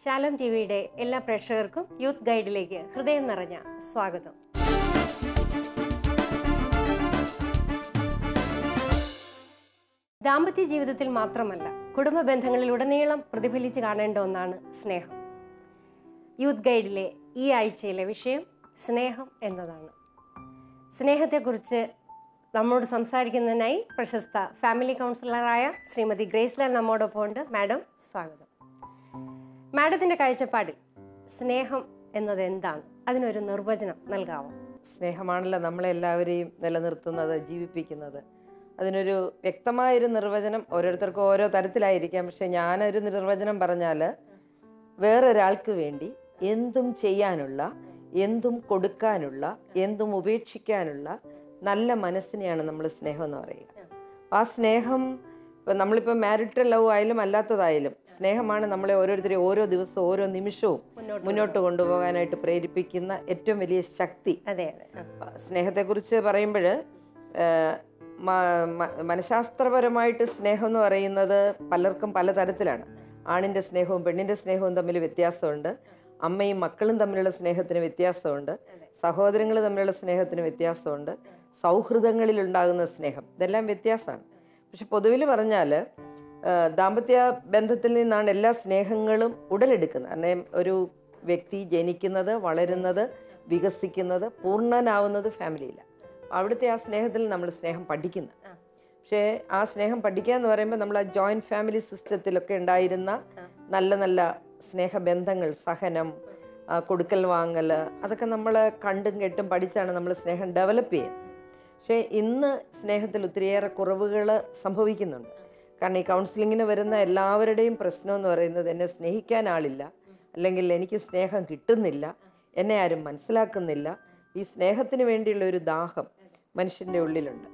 ശാലോം ടിവിയുടെ എല്ലാ പ്രേക്ഷകർക്കും യൂത്ത് ഗൈഡിലേക്ക് ഹൃദയം നിറഞ്ഞ സ്വാഗതം. ദാമ്പത്യ ജീവിതത്തിൽ മാത്രമല്ല, കുടുംബ ബന്ധങ്ങളിലുടനീളം പ്രതിഫലിച്ച് കാണേണ്ട ഒന്നാണ് സ്നേഹം. യൂത്ത് ഗൈഡിലെ ഈ ആഴ്ചയിലെ വിഷയം സ്നേഹം എന്നതാണ്. സ്നേഹത്തെക്കുറിച്ച് നമ്മോട് സംസാരിക്കുന്നതിനായി പ്രശസ്ത ഫാമിലി കൗൺസിലറായ ശ്രീമതി ഗ്രേസ്ലാൽ നമ്മോടൊപ്പം ഉണ്ട്. മാഡം, സ്വാഗതം. മാഡത്തിൻ്റെ കാഴ്ചപ്പാടിൽ സ്നേഹം എന്നത് എന്താണ്? അതിനൊരു നിർവചനം നൽകാമോ? സ്നേഹമാണല്ലോ നമ്മളെല്ലാവരെയും നിലനിർത്തുന്നത്, ജീവിപ്പിക്കുന്നത്. അതിനൊരു വ്യക്തമായൊരു നിർവചനം ഓരോരുത്തർക്കും ഓരോ തരത്തിലായിരിക്കാം. പക്ഷെ ഞാനൊരു നിർവചനം പറഞ്ഞാൽ, വേറൊരാൾക്ക് വേണ്ടി എന്തും ചെയ്യാനുള്ള, എന്തും കൊടുക്കാനുള്ള, എന്തും ഉപേക്ഷിക്കാനുള്ള നല്ല മനസ്സിനെയാണ് നമ്മൾ സ്നേഹം എന്ന് പറയുക. അപ്പം ആ സ്നേഹം ഇപ്പം നമ്മളിപ്പോൾ മാരിറ്റൽ ലവ് ആയാലും അല്ലാത്തതായാലും സ്നേഹമാണ് നമ്മളെ ഓരോരുത്തരെയും ഓരോ ദിവസവും ഓരോ നിമിഷവും മുന്നോട്ട് കൊണ്ടുപോകാനായിട്ട് പ്രേരിപ്പിക്കുന്ന ഏറ്റവും വലിയ ശക്തി. സ്നേഹത്തെക്കുറിച്ച് പറയുമ്പോൾ മനഃശാസ്ത്രപരമായിട്ട് സ്നേഹം എന്ന് പറയുന്നത് പലർക്കും പലതരത്തിലാണ്. ആണിൻ്റെ സ്നേഹവും പെണ്ണിൻ്റെ സ്നേഹവും തമ്മിൽ വ്യത്യാസമുണ്ട്. അമ്മയും മക്കളും തമ്മിലുള്ള സ്നേഹത്തിന് വ്യത്യാസമുണ്ട്. സഹോദരങ്ങൾ തമ്മിലുള്ള സ്നേഹത്തിന് വ്യത്യാസമുണ്ട്. സൗഹൃദങ്ങളിൽ ഉണ്ടാകുന്ന സ്നേഹം, ഇതെല്ലാം വ്യത്യാസമാണ്. പക്ഷെ പൊതുവിൽ പറഞ്ഞാൽ ദാമ്പത്യ ബന്ധത്തിൽ നിന്നാണ് എല്ലാ സ്നേഹങ്ങളും ഉടലെടുക്കുന്നത്. കാരണം ഒരു വ്യക്തി ജനിക്കുന്നത്, വളരുന്നത്, വികസിക്കുന്നത്, പൂർണ്ണനാവുന്നത് ഫാമിലിയിലാണ്. അവിടുത്തെ ആ സ്നേഹത്തിൽ നമ്മൾ സ്നേഹം പഠിക്കുന്നത്. പക്ഷേ ആ സ്നേഹം പഠിക്കുക എന്ന് പറയുമ്പോൾ നമ്മൾ ആ ജോയിൻറ്റ് ഫാമിലി സിസ്റ്റത്തിലൊക്കെ ഉണ്ടായിരുന്ന നല്ല നല്ല സ്നേഹബന്ധങ്ങൾ, സഹനം, കൊടുക്കൽ വാങ്ങൽ, അതൊക്കെ നമ്മൾ കണ്ടും കേട്ടും പഠിച്ചാണ് നമ്മൾ സ്നേഹം ഡെവലപ്പ് ചെയ്യുന്നത്. പക്ഷേ ഇന്ന് സ്നേഹത്തിൽ ഒത്തിരിയേറെ കുറവുകൾ സംഭവിക്കുന്നുണ്ട്. കാരണം ഈ കൗൺസിലിങ്ങിന് വരുന്ന എല്ലാവരുടെയും പ്രശ്നം എന്ന് പറയുന്നത്, എന്നെ സ്നേഹിക്കാൻ ആളില്ല, അല്ലെങ്കിൽ എനിക്ക് സ്നേഹം കിട്ടുന്നില്ല, എന്നെ ആരും മനസ്സിലാക്കുന്നില്ല. ഈ സ്നേഹത്തിന് വേണ്ടിയുള്ള ഒരു ദാഹം മനുഷ്യൻ്റെ ഉള്ളിലുണ്ട്.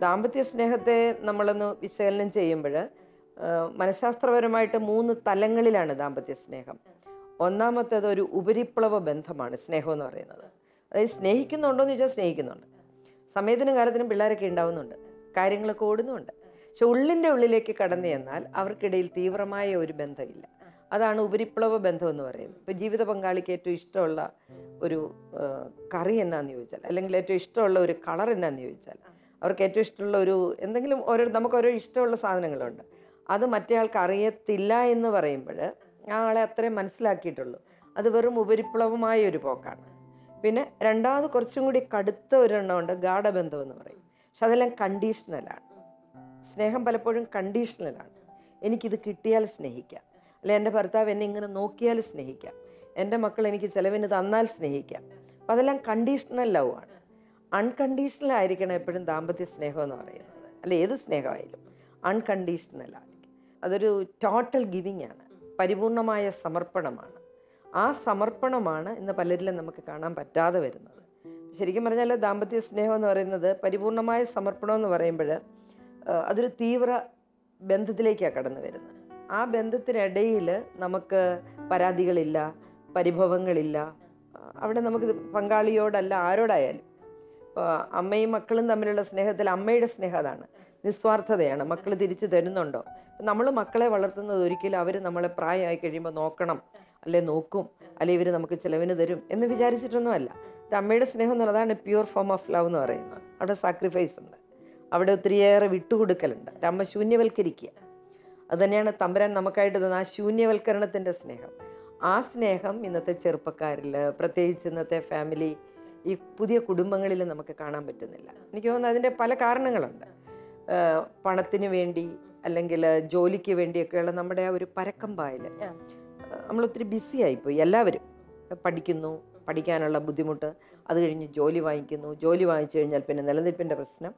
ദാമ്പത്യ സ്നേഹത്തെ നമ്മളൊന്ന് വിശകലനം ചെയ്യുമ്പോൾ മനഃശാസ്ത്രപരമായിട്ട് 3 തലങ്ങളിലാണ് ദാമ്പത്യ സ്നേഹം. ഒന്നാമത്തേത് ഒരു ഉപരിപ്ലവ ബന്ധമാണ് സ്നേഹം എന്ന് പറയുന്നത്. അതായത് സ്നേഹിക്കുന്നുണ്ടോ എന്ന് ചോദിച്ചാൽ സ്നേഹിക്കുന്നുണ്ട്, സമയത്തിനും കാലത്തിനും പിള്ളേരൊക്കെ ഉണ്ടാവുന്നുണ്ട്, കാര്യങ്ങളൊക്കെ ഓടുന്നുണ്ട്. പക്ഷെ ഉള്ളിൻ്റെ ഉള്ളിലേക്ക് കടന്നു ചെന്നാൽ അവർക്കിടയിൽ തീവ്രമായ ഒരു ബന്ധമില്ല. അതാണ് ഉപരിപ്ലവ ബന്ധം എന്ന് പറയുന്നത്. ഇപ്പോൾ ജീവിത പങ്കാളിക്ക് ഏറ്റവും ഇഷ്ടമുള്ള ഒരു കറി എന്നാന്ന് ചോദിച്ചാൽ, അല്ലെങ്കിൽ ഏറ്റവും ഇഷ്ടമുള്ള ഒരു കളർ എന്നാന്ന് ചോദിച്ചാൽ, അവർക്ക് ഏറ്റവും ഇഷ്ടമുള്ള ഒരു എന്തെങ്കിലും നമുക്ക് ഓരോ ഇഷ്ടമുള്ള സാധനങ്ങളുണ്ട്. അത് മറ്റേ ആൾക്ക് അറിയത്തില്ല എന്ന് പറയുമ്പോൾ ആ ആളെ അത്രയും മനസ്സിലാക്കിയിട്ടുള്ളൂ. അത് വെറും ഉപരിപ്ലവമായ ഒരു പോക്കാണ്. പിന്നെ രണ്ടാമത് കുറച്ചും കൂടി കടുത്ത ഒരെണ്ണമുണ്ട്, ഗാഢബന്ധം എന്ന് പറയും. പക്ഷെ അതെല്ലാം കണ്ടീഷണലാണ്. സ്നേഹം പലപ്പോഴും കണ്ടീഷണലാണ്. എനിക്കിത് കിട്ടിയാൽ സ്നേഹിക്കാം, അല്ലെ എൻ്റെ ഭർത്താവ് എന്നെ ഇങ്ങനെ നോക്കിയാൽ സ്നേഹിക്കാം, എൻ്റെ മക്കൾ എനിക്ക് ചിലവിന് തന്നാൽ സ്നേഹിക്കാം. അപ്പം അതെല്ലാം കണ്ടീഷണൽ ലവ് ആണ്. അൺകണ്ടീഷണൽ ആയിരിക്കണം എപ്പോഴും ദാമ്പത്യ സ്നേഹം എന്ന് പറയുന്നത്. അല്ല, ഏത് സ്നേഹമായാലും അൺകണ്ടീഷണൽ ആയിരിക്കും. അതൊരു ടോട്ടൽ ഗിവിങ് ആണ്, പരിപൂർണമായ സമർപ്പണമാണ്. ആ സമർപ്പണമാണ് ഇന്ന് പലരിലും നമുക്ക് കാണാൻ പറ്റാതെ വരുന്നത്. ശരിക്കും പറഞ്ഞാൽ ദാമ്പത്യ സ്നേഹം എന്ന് പറയുന്നത്, പരിപൂർണമായ സമർപ്പണം എന്ന് പറയുമ്പോൾ അതൊരു തീവ്ര ബന്ധത്തിലേക്കാണ് കടന്നു വരുന്നത്. ആ ബന്ധത്തിനിടയിൽ നമുക്ക് പരാതികളില്ല, പരിഭവങ്ങളില്ല. അവിടെ നമുക്ക് പങ്കാളിയോടല്ല, ആരോടായാലും. അമ്മയും മക്കളും തമ്മിലുള്ള സ്നേഹത്തിൽ അമ്മയുടെ സ്നേഹം അതാണ്, നിസ്വാർത്ഥതയാണ്. മക്കൾ തിരിച്ചു തരുന്നുണ്ടോ? നമ്മൾ മക്കളെ വളർത്തുന്നത് ഒരിക്കലും അവർ നമ്മളെ പ്രായമായി കഴിയുമ്പോൾ നോക്കണം, അല്ലെ നോക്കും, അല്ലെ ഇവർ നമുക്ക് ചിലവിന് തരും എന്ന് വിചാരിച്ചിട്ടൊന്നുമല്ല. അമ്മയുടെ സ്നേഹം എന്ന് പറയുന്നത് അതാണ് പ്യുവർ ഫോം ഓഫ് ലവ് എന്ന് പറയുന്നത്. അവിടെ സാക്രിഫൈസ് ഉണ്ട്, അവിടെ ഒത്തിരിയേറെ വിട്ടുകൊടുക്കലുണ്ട്. അമ്മ ശൂന്യവൽക്കരിക്കുക. അതുതന്നെയാണ് തമ്പുരാൻ നമുക്കായിട്ട് തന്ന ആ ശൂന്യവൽക്കരണത്തിൻ്റെ സ്നേഹം. ആ സ്നേഹം ഇന്നത്തെ ചെറുപ്പക്കാരിൽ, പ്രത്യേകിച്ച് ഇന്നത്തെ ഫാമിലി, ഈ പുതിയ കുടുംബങ്ങളിൽ നമുക്ക് കാണാൻ പറ്റുന്നില്ല. എനിക്ക് തോന്നുന്നു അതിൻ്റെ പല കാരണങ്ങളുണ്ട്. പണത്തിന് വേണ്ടി അല്ലെങ്കിൽ ജോലിക്ക് വേണ്ടിയൊക്കെയുള്ള നമ്മുടെ ആ ഒരു പരക്കം പായൽ, നമ്മളൊത്തിരി ബിസി ആയിപ്പോയി. എല്ലാവരും പഠിക്കുന്നു, പഠിക്കാനുള്ള ബുദ്ധിമുട്ട്, അത് കഴിഞ്ഞ് ജോലി വാങ്ങിക്കുന്നു, ജോലി വാങ്ങിച്ചു കഴിഞ്ഞാൽ പിന്നെ നിലനിൽപ്പിൻ്റെ പ്രശ്നം,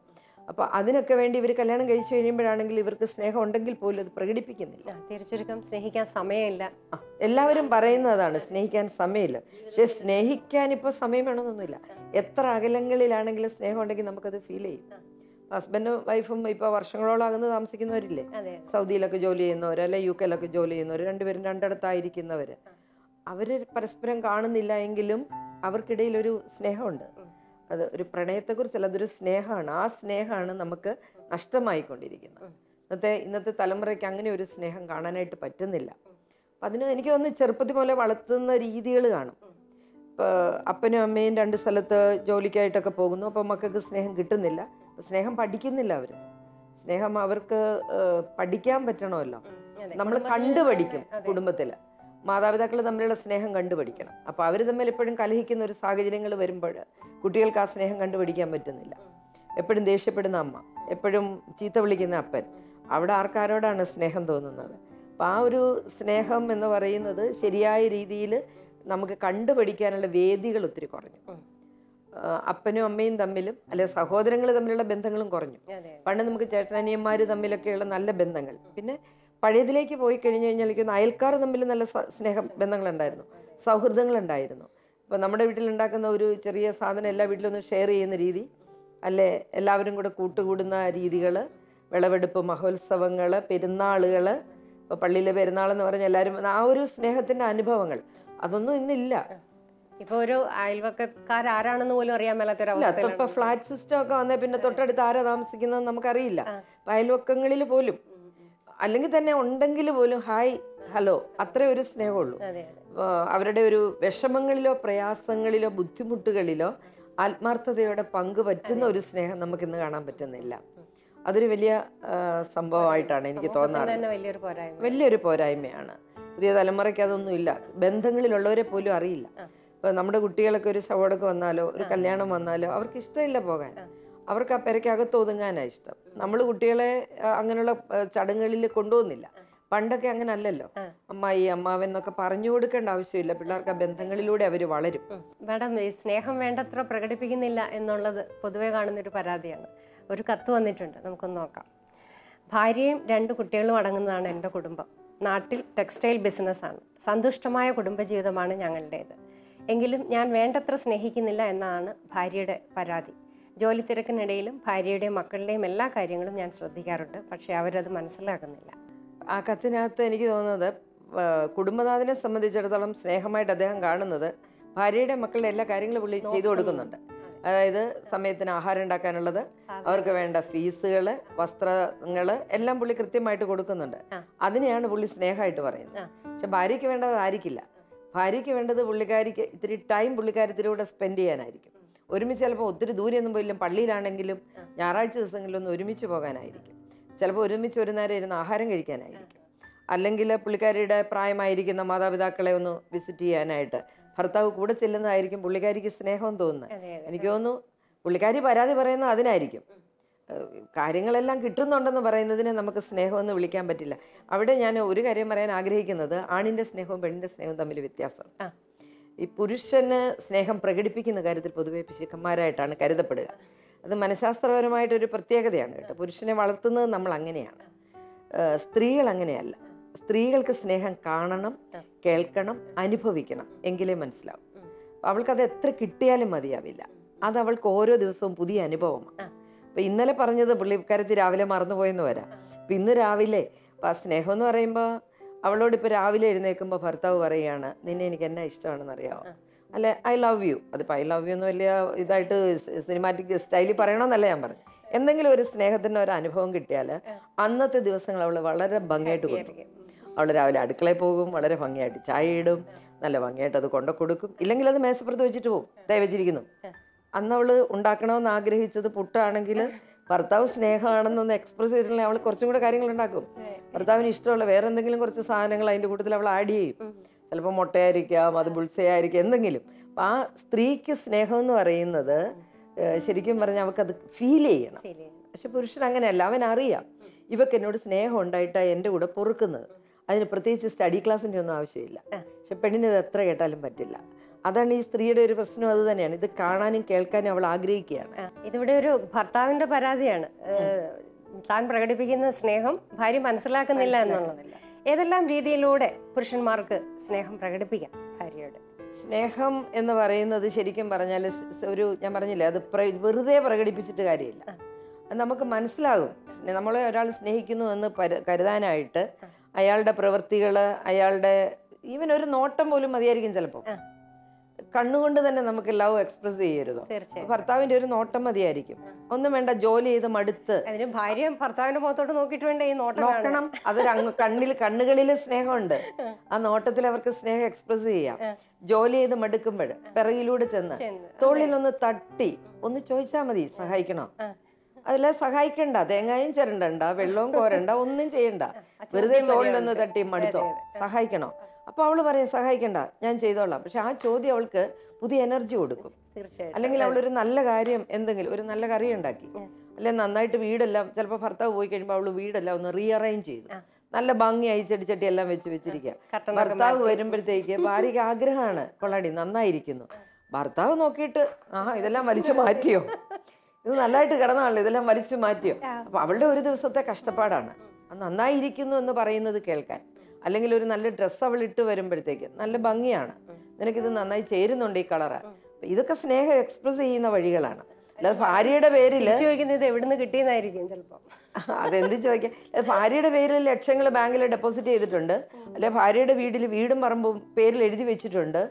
അപ്പോൾ അതിനൊക്കെ വേണ്ടി ഇവർ കല്യാണം കഴിച്ചു കഴിയുമ്പോഴാണെങ്കിൽ ഇവർക്ക് സ്നേഹം ഉണ്ടെങ്കിൽ പോലും അത് പ്രകടിപ്പിക്കുന്നില്ല. തിരിച്ചൊരുക്കം സ്നേഹിക്കാൻ സമയമില്ല. എല്ലാവരും പറയുന്നതാണ് സ്നേഹിക്കാൻ സമയമില്ല. പക്ഷെ സ്നേഹിക്കാൻ ഇപ്പോൾ സമയം വേണമെന്നൊന്നുമില്ല. എത്ര അകലങ്ങളിലാണെങ്കിലും സ്നേഹം ഉണ്ടെങ്കിൽ നമുക്കത് ഫീൽ ചെയ്യും. ഹസ്ബൻഡും വൈഫും ഇപ്പോൾ വർഷങ്ങളോളം അകന്ന് താമസിക്കുന്നവരില്ലേ, സൗദിയിലൊക്കെ ജോലി ചെയ്യുന്നവർ, അല്ലെ UK ജോലി ചെയ്യുന്നവർ, രണ്ടുപേരും രണ്ടിടത്തായിരിക്കുന്നവർ, അവർ പരസ്പരം കാണുന്നില്ല എങ്കിലും അവർക്കിടയിൽ ഒരു സ്നേഹമുണ്ട്. അത് ഒരു പ്രണയത്തെക്കുറിച്ചല്ല, അതൊരു സ്നേഹമാണ്. ആ സ്നേഹമാണ് നമുക്ക് നഷ്ടമായിക്കൊണ്ടിരിക്കുന്നത്. ഇന്നത്തെ തലമുറയ്ക്ക് അങ്ങനെ ഒരു സ്നേഹം കാണാനായിട്ട് പറ്റുന്നില്ല. അപ്പം അതിന് എനിക്ക് തോന്നുന്നു ചെറുപ്പത്തിൽ പോലെ വളർത്തുന്ന രീതികൾ കാണും. ഇപ്പോൾ അപ്പനും അമ്മയും 2 സ്ഥലത്ത് ജോലിക്കായിട്ടൊക്കെ പോകുന്നു. അപ്പോൾ മക്കൾക്ക് സ്നേഹം കിട്ടുന്നില്ല, സ്നേഹം പഠിക്കുന്നില്ല. സ്നേഹം അവർക്ക് പഠിക്കാൻ പറ്റണമല്ലോ. നമ്മൾ കണ്ടുപഠിക്കും. കുടുംബത്തിൽ മാതാപിതാക്കൾ തമ്മിലുള്ള സ്നേഹം കണ്ടുപഠിക്കണം. അപ്പോൾ അവർ തമ്മിൽ എപ്പോഴും കലഹിക്കുന്ന ഒരു സാഹചര്യങ്ങൾ വരുമ്പോൾ കുട്ടികൾക്ക് ആ സ്നേഹം കണ്ടുപിടിക്കാൻ പറ്റുന്നില്ല. എപ്പോഴും ദേഷ്യപ്പെടുന്ന അമ്മ, എപ്പോഴും ചീത്ത വിളിക്കുന്ന അപ്പൻ, അവിടെ ആർക്കാരോടാണ് സ്നേഹം തോന്നുന്നത്? അപ്പോൾ ആ ഒരു സ്നേഹം എന്ന് പറയുന്നത് ശരിയായ രീതിയിൽ നമുക്ക് കണ്ടുപഠിക്കാനുള്ള വേദികൾ ഒത്തിരി കുറഞ്ഞു. അപ്പനും അമ്മയും തമ്മിലും അല്ലെ സഹോദരങ്ങൾ തമ്മിലുള്ള ബന്ധങ്ങളും കുറഞ്ഞു. പണ്ട് നമുക്ക് ചേട്ടനിയന്മാർ തമ്മിലൊക്കെയുള്ള നല്ല ബന്ധങ്ങൾ, പിന്നെ പഴയതിലേക്ക് പോയി കഴിഞ്ഞു കഴിഞ്ഞാൽ അയൽക്കാർ തമ്മിൽ നല്ല സ്നേഹ ബന്ധങ്ങളുണ്ടായിരുന്നു, സൗഹൃദങ്ങളുണ്ടായിരുന്നു. ഇപ്പോൾ നമ്മുടെ വീട്ടിലുണ്ടാക്കുന്ന ഒരു ചെറിയ സാധനം എല്ലാ വീട്ടിലൊന്നും ഷെയർ ചെയ്യുന്ന രീതി, അല്ലെ എല്ലാവരും കൂടെ കൂട്ടുകൂടുന്ന രീതികൾ, വിളവെടുപ്പ് മഹോത്സവങ്ങൾ, പെരുന്നാളുകൾ, ഇപ്പോൾ പള്ളിയിലെ പെരുന്നാളെന്ന് പറഞ്ഞാൽ എല്ലാവരും ആ ഒരു സ്നേഹത്തിൻ്റെ അനുഭവങ്ങൾ അതൊന്നും ഇന്നില്ല. ഇപ്പോൾ ഒരു അയൽവക്കക്കാരാരാണെന്ന് പോലും അറിയാൻ മേലാത്തൊരവസ്ഥ. ഇപ്പോൾ ഫ്ലാറ്റ് സിസ്റ്റം ഒക്കെ വന്നേ പിന്നെ തൊട്ടടുത്ത് ആരാ താമസിക്കുന്നത് നമുക്കറിയില്ല. അയൽവക്കങ്ങളിൽ പോലും അല്ലെങ്കിൽ തന്നെ ഉണ്ടെങ്കിൽ പോലും ഹായ് ഹലോ അത്രേ ഒരു സ്നേഹമുള്ളൂ. അവരുടെ ഒരു വിഷമങ്ങളിലോ പ്രയാസങ്ങളിലോ ബുദ്ധിമുട്ടുകളിലോ ആത്മാർത്ഥതയോടെ പങ്കുപറ്റുന്ന ഒരു സ്നേഹം നമുക്കിന്ന് കാണാൻ പറ്റുന്നില്ല. അതൊരു വലിയ സംഭവമായിട്ടാണ് എനിക്ക് തോന്നുന്നത്. വലിയൊരു പോരായ്മയാണ്. പുതിയ തലമുറയ്ക്ക് അതൊന്നും ഇല്ല. ബന്ധങ്ങളിലുള്ളവരെ പോലും അറിയില്ല. ഇപ്പോൾ നമ്മുടെ കുട്ടികളൊക്കെ ഒരു ശവടക്ക് വന്നാലോ ഒരു കല്യാണം വന്നാലോ അവർക്ക് ഇഷ്ടമില്ല പോകാൻ. അവർക്ക് ആ പെരയ്ക്കകത്ത് ഒതുങ്ങാനാണ് ഇഷ്ടം. നമ്മൾ കുട്ടികളെ അങ്ങനെയുള്ള ചടങ്ങുകളിൽ കൊണ്ടുപോകുന്നില്ല. പണ്ടൊക്കെ അങ്ങനെ അല്ലല്ലോ. അമ്മായി അമ്മാവൻ എന്നൊക്കെ പറഞ്ഞു കൊടുക്കേണ്ട ആവശ്യമില്ല. പിള്ളേർക്ക് ആ ബന്ധങ്ങളിലൂടെ അവർ വളരും. മാഡം, ഈ സ്നേഹം വേണ്ടത്ര പ്രകടിപ്പിക്കുന്നില്ല എന്നുള്ളത് പൊതുവെ കാണുന്നൊരു പരാതിയാണ്. ഒരു കത്ത് വന്നിട്ടുണ്ട്, നമുക്കൊന്ന് നോക്കാം. ഭാര്യയും 2 കുട്ടികളും അടങ്ങുന്നതാണ് എൻ്റെ കുടുംബം. നാട്ടിൽ ടെക്സ്റ്റൈൽ ബിസിനസ്സാണ്. സന്തുഷ്ടമായ കുടുംബജീവിതമാണ് ഞങ്ങളുടേത്. എങ്കിലും ഞാൻ വേണ്ടത്ര സ്നേഹിക്കുന്നില്ല എന്നാണ് ഭാര്യയുടെ പരാതി. ജോലി തിരക്കിനിടയിലും ഭാര്യയുടെയും മക്കളുടെയും എല്ലാ കാര്യങ്ങളും ഞാൻ ശ്രദ്ധിക്കാറുണ്ട്. പക്ഷേ അവരത് മനസ്സിലാക്കുന്നില്ല. ആ കത്തിനകത്ത് എനിക്ക് തോന്നുന്നത് കുടുംബനാഥനെ സംബന്ധിച്ചിടത്തോളം സ്നേഹമായിട്ട് അദ്ദേഹം കാണുന്നത് ഭാര്യയുടെ മക്കളുടെ എല്ലാ കാര്യങ്ങളും പുള്ളി ചെയ്തു കൊടുക്കുന്നുണ്ട്. അതായത് സമയത്തിന് ആഹാരം ഉണ്ടാക്കാനുള്ളത്, അവർക്ക് വേണ്ട ഫീസുകൾ, വസ്ത്രങ്ങൾ എല്ലാം പുള്ളി കൃത്യമായിട്ട് കൊടുക്കുന്നുണ്ട്. അതിനെയാണ് പുള്ളി സ്നേഹമായിട്ട് പറയുന്നത്. പക്ഷെ ഭാര്യയ്ക്ക് വേണ്ടത് ആയിരിക്കില്ല. ഭാര്യയ്ക്ക് വേണ്ടത് പുള്ളിക്കാരിക്ക് ഇത്തിരി ടൈം പുള്ളിക്കാരത്തിലൂടെ സ്പെൻഡ് ചെയ്യാനായിരിക്കും. ഒരുമിച്ച് ചിലപ്പോൾ ഒത്തിരി ദൂരെയൊന്നും പോയില്ല, പള്ളിയിലാണെങ്കിലും ഞായറാഴ്ച ദിവസങ്ങളിലൊന്നും ഒരുമിച്ച് പോകാനായിരിക്കും. ചിലപ്പോൾ ഒരുമിച്ച് ഒരു നേരം ഇരുന്ന് ആഹാരം കഴിക്കാനായിരിക്കും. അല്ലെങ്കിൽ പുള്ളിക്കാരിയുടെ പ്രായമായിരിക്കുന്ന മാതാപിതാക്കളെ ഒന്ന് വിസിറ്റ് ചെയ്യാനായിട്ട് ഭർത്താവ് കൂടെ ചെല്ലുന്നതായിരിക്കും പുള്ളിക്കാരിക്ക് സ്നേഹം തോന്നുന്നത്. എനിക്ക് തോന്നുന്നു പുള്ളിക്കാരി പരാതി പറയുന്നത് അതിനായിരിക്കും. കാര്യങ്ങളെല്ലാം കിട്ടുന്നുണ്ടെന്ന് പറയുന്നതിനെ നമുക്ക് സ്നേഹമെന്ന് വിളിക്കാൻ പറ്റില്ല. അവിടെ ഞാൻ ഒരു കാര്യം പറയാൻ ആഗ്രഹിക്കുന്നത്, ആണിൻ്റെ സ്നേഹവും പെണ്ണിൻ്റെ സ്നേഹവും തമ്മിൽ വ്യത്യാസം. ഈ പുരുഷന് സ്നേഹം പ്രകടിപ്പിക്കുന്ന കാര്യത്തിൽ പൊതുവെ പിശുക്കന്മാരായിട്ടാണ് കരുതപ്പെടുക. അത് മനഃശാസ്ത്രപരമായിട്ടൊരു പ്രത്യേകതയാണ് കേട്ടോ. പുരുഷനെ വളർത്തുന്നത് നമ്മൾ അങ്ങനെയാണ്. സ്ത്രീകൾ അങ്ങനെയല്ല. സ്ത്രീകൾക്ക് സ്നേഹം കാണണം, കേൾക്കണം, അനുഭവിക്കണം, എങ്കിലേ മനസ്സിലാവും. അവൾക്കത് എത്ര കിട്ടിയാലും മതിയാവില്ല. അത് അവൾക്ക് ഓരോ ദിവസവും പുതിയ അനുഭവമാണ്. അപ്പം ഇന്നലെ പറഞ്ഞത് പുള്ളിക്കാരത്തി രാവിലെ മറന്നുപോയെന്ന് വരാം. അപ്പം ഇന്ന് രാവിലെ അപ്പം ആ സ്നേഹം എന്ന് പറയുമ്പോൾ അവളോട് ഇപ്പോൾ രാവിലെ എഴുന്നേൽക്കുമ്പോൾ ഭർത്താവ് പറയുകയാണ്, നിന്നെ എനിക്ക് എന്നാ ഇഷ്ടമാണെന്ന് അറിയാമോ, അല്ലെ ഐ ലവ് യു. അതിപ്പോൾ ഐ ലവ് യു എന്ന് വലിയ ഇതായിട്ട് സിനിമാറ്റിക് സ്റ്റൈലിൽ പറയണമെന്നല്ല ഞാൻ പറഞ്ഞു. എന്തെങ്കിലും ഒരു സ്നേഹത്തിൻ്റെ ഒരു അനുഭവം കിട്ടിയാൽ അന്നത്തെ ദിവസങ്ങൾ അവൾ വളരെ ഭംഗിയായിട്ട് കൊടുക്കും. അവൾ രാവിലെ അടുക്കളയിൽ പോകും, വളരെ ഭംഗിയായിട്ട് ചായ ഇടും, നല്ല ഭംഗിയായിട്ട് അത് കൊണ്ടു കൊടുക്കും. ഇല്ലെങ്കിൽ അത് മേശപ്പുറത്ത് വെച്ചിട്ട് പോകും, വെച്ചിരിക്കുന്നു. അന്ന് അവൾ ഉണ്ടാക്കണമെന്ന് ആഗ്രഹിച്ചത് പുട്ടാണെങ്കിൽ ഭർത്താവ് സ്നേഹമാണെന്നൊന്ന് എക്സ്പ്രസ് ചെയ്തിട്ടുണ്ടെങ്കിൽ അവൾ കുറച്ചും കൂടെ കാര്യങ്ങൾ ഉണ്ടാക്കും. ഭർത്താവിന് ഇഷ്ടമുള്ള വേറെ എന്തെങ്കിലും കുറച്ച് സാധനങ്ങൾ അതിൻ്റെ കൂട്ടത്തിൽ അവൾ ആഡ് ചെയ്യും. ചിലപ്പോൾ മുട്ടയായിരിക്കാം, അത് ബുൾസയായിരിക്കാം, എന്തെങ്കിലും. അപ്പം ആ സ്ത്രീക്ക് സ്നേഹം എന്ന് പറയുന്നത് ശരിക്കും പറഞ്ഞാൽ അവൾക്കത് ഫീൽ ചെയ്യണം. പക്ഷെ പുരുഷൻ അങ്ങനെയല്ല. അവൻ അറിയാം ഇവക്ക് എന്നോട് സ്നേഹം ഉണ്ടായിട്ടാണ് എൻ്റെ കൂടെ പൊറുക്കുന്നത്. അതിന് പ്രത്യേകിച്ച് സ്റ്റഡി ക്ലാസ്സിൻ്റെ ഒന്നും ആവശ്യമില്ല. പക്ഷെ പെണ്ണിന് ഇത് എത്ര കേട്ടാലും പറ്റില്ല. അതാണ് ഈ സ്ത്രീയുടെ ഒരു പ്രശ്നം. അത് തന്നെയാണ്, ഇത് കാണാനും കേൾക്കാനും അവൾ ആഗ്രഹിക്കുകയാണ്. ഇതിവിടെ ഒരു ഭർത്താവിന്റെ പരാതിയാണ്. താൻ പ്രകടിപ്പിക്കുന്ന സ്നേഹം ഭാര്യ മനസ്സിലാക്കുന്നില്ല എന്നുള്ളത്. ഏതെല്ലാം രീതിയിലൂടെ പുരുഷന്മാർക്ക് സ്നേഹം പ്രകടിപ്പിക്കാം ഭാര്യയോട്? സ്നേഹം എന്ന് പറയുന്നത് ശരിക്കും പറഞ്ഞാൽ ഒരു, ഞാൻ പറഞ്ഞില്ലേ, അത് വെറുതെ പ്രകടിപ്പിച്ചിട്ട് കാര്യമില്ല. അത് നമുക്ക് മനസ്സിലാകും. നമ്മളെ ഒരാൾ സ്നേഹിക്കുന്നു എന്ന് കരുതാനായിട്ട് അയാളുടെ പ്രവൃത്തികൾ, അയാളുടെ ഈവൻ ഒരു നോട്ടം പോലും മതിയായിരിക്കും. ചിലപ്പോൾ കണ്ണുകൊണ്ട് തന്നെ നമുക്ക് ലവ് എക്സ്പ്രസ് ചെയ്യരുതോ? ഭർത്താവിന്റെ ഒരു നോട്ടം മതിയായിരിക്കും. ഒന്നും വേണ്ട, ജോലി ചെയ്ത് മടുത്ത് ഭാര്യ ഭർത്താവിന്റെ മുഖത്തോട്ട് നോക്കിയിട്ട് വേണ്ട ഈ നോക്കണം. അതൊരു കണ്ണുകളിൽ സ്നേഹമുണ്ട്. ആ നോട്ടത്തിൽ അവർക്ക് സ്നേഹം എക്സ്പ്രസ് ചെയ്യാം. ജോലി ചെയ്ത് മടുക്കുമ്പോൾ പിറകിലൂടെ ചെന്ന് തോളിലൊന്ന് തട്ടി ഒന്ന് ചോദിച്ചാൽ മതി, സഹായിക്കണോ? അതല്ല, സഹായിക്കണ്ട, തേങ്ങയും ചിരണ്ടണ്ട, വെള്ളവും കോരണ്ട, ഒന്നും ചെയ്യണ്ട, വെറുതെ തോളിലൊന്ന് തട്ടി മടുത്തോ, സഹായിക്കണോ? അപ്പൊ അവള് പറയും സഹായിക്കണ്ട, ഞാൻ ചെയ്തോളാം. പക്ഷെ ആ ചോദ്യം അവൾക്ക് പുതിയ എനർജി കൊടുക്കും. അല്ലെങ്കിൽ അവളൊരു നല്ല കാര്യം, എന്തെങ്കിലും ഒരു നല്ല കറി ഉണ്ടാക്കി, അല്ലെ നന്നായിട്ട് വീടെല്ലാം, ചിലപ്പോൾ ഭർത്താവ് പോയി കഴിയുമ്പോൾ അവള് വീടെല്ലാം ഒന്ന് റീഅറേഞ്ച് ചെയ്തു, നല്ല ഭംഗിയായി ചെടിച്ചട്ടി എല്ലാം വെച്ചിരിക്കുക. ഭർത്താവ് വരുമ്പോഴത്തേക്ക് ഭാര്യയ്ക്ക് ആഗ്രഹമാണ്, കൊള്ളാടി നന്നായിരിക്കുന്നു. ഭർത്താവ് നോക്കിയിട്ട് ഇതെല്ലാം വലിച്ചു മാറ്റിയോ, ഇത് നല്ലതായിട്ട് കിടന്നാണല്ലോ, ഇതെല്ലാം വലിച്ചു മാറ്റിയോ. അപ്പൊ അവളുടെ ഒരു ദിവസത്തെ കഷ്ടപ്പാടാണ് നന്നായിരിക്കുന്നു എന്ന് പറയുന്നത് കേൾക്കാൻ. അല്ലെങ്കിൽ ഒരു നല്ല ഡ്രസ്സ് അവൾ ഇട്ട് വരുമ്പോഴത്തേക്ക് നല്ല ഭംഗിയാണ്, നിനക്കിത് നന്നായി ചേരുന്നുണ്ട് ഈ കളറ്. ഇതൊക്കെ സ്നേഹം എക്സ്പ്രസ് ചെയ്യുന്ന വഴികളാണ്. അല്ലാതെ ഭാര്യയുടെ പേരിൽ ചോദിക്കുന്നത് എവിടുന്ന് കിട്ടിയെന്നായിരിക്കും ചിലപ്പോൾ. അതെന്ത് ചോദിക്കാം? ഭാര്യയുടെ പേരിൽ ലക്ഷങ്ങൾ ബാങ്കിൽ ഡെപ്പോസിറ്റ് ചെയ്തിട്ടുണ്ട്, അല്ലെ ഭാര്യയുടെ വീടും പറമ്പും പേരിൽ എഴുതി വെച്ചിട്ടുണ്ട്.